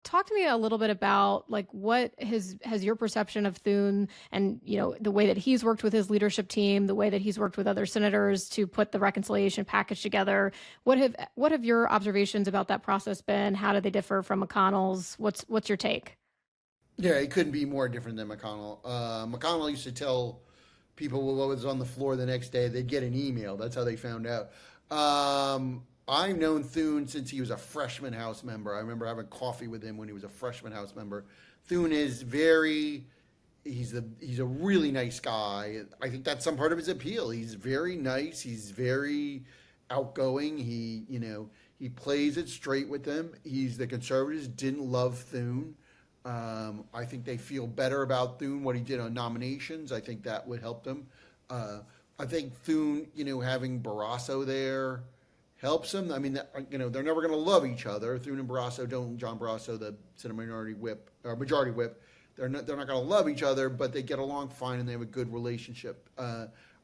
talk to me a little bit about like what has your perception of Thune and the way that he's worked with his leadership team, the way that he's worked with other senators to put the reconciliation package together. What have your observations about that process been? How do they differ from McConnell's? What's your take? Yeah, it couldn't be more different than McConnell. McConnell used to tell people what was on the floor the next day. They'd get an email. That's how they found out. I've known Thune since he was a freshman House member. I remember having coffee with him when he was a freshman House member. Thune is he's a really nice guy. I think that's some part of his appeal. He's very nice. He's very outgoing. He plays it straight with them. The conservatives didn't love Thune. I think they feel better about Thune, what he did on nominations. I think that would help them. I think Thune, having Barrasso there helps them. I mean, they're never going to love each other. Thune and Barrasso don't. John Barrasso, the Senate Minority Whip or Majority Whip, they're not going to love each other, but they get along fine and they have a good relationship.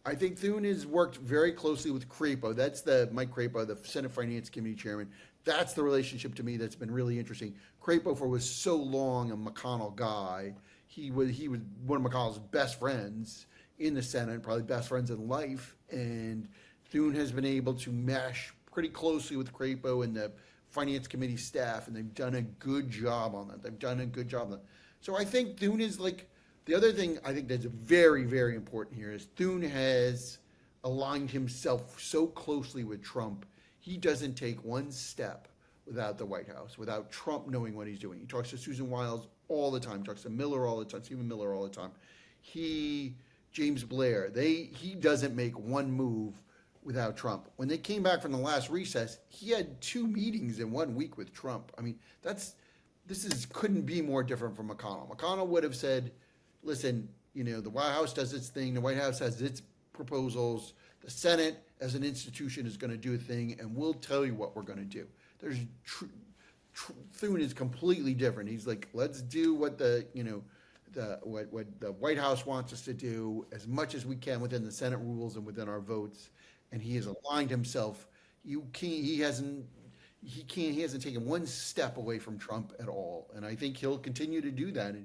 I think Thune has worked very closely with Crapo. That's Mike Crapo, the Senate Finance Committee chairman. That's the relationship to me that's been really interesting. Crapo was so long a McConnell guy. He was one of McConnell's best friends in the Senate, probably best friends in life. And Thune has been able to mesh pretty closely with Crapo and the Finance Committee staff, and they've done a good job on that. So I think Thune is the other thing I think that's very, very important here is Thune has aligned himself so closely with Trump. He doesn't take one step without the White House, without Trump knowing what he's doing. He talks to Susan Wiles all the time, talks to Miller all the time, Stephen Miller all the time. James Blair, he doesn't make one move without Trump. When they came back from the last recess, he had 2 meetings in 1 week with Trump. I mean, couldn't be more different from McConnell. McConnell would have said, listen, the White House does its thing, the White House has its proposals, the Senate as an institution is going to do a thing, and we'll tell you what we're going to do. Thune is completely different. He's like, let's do what what the White House wants us to do as much as we can within the Senate rules and within our votes. And he has aligned himself. He hasn't taken one step away from Trump at all. And I think he'll continue to do that.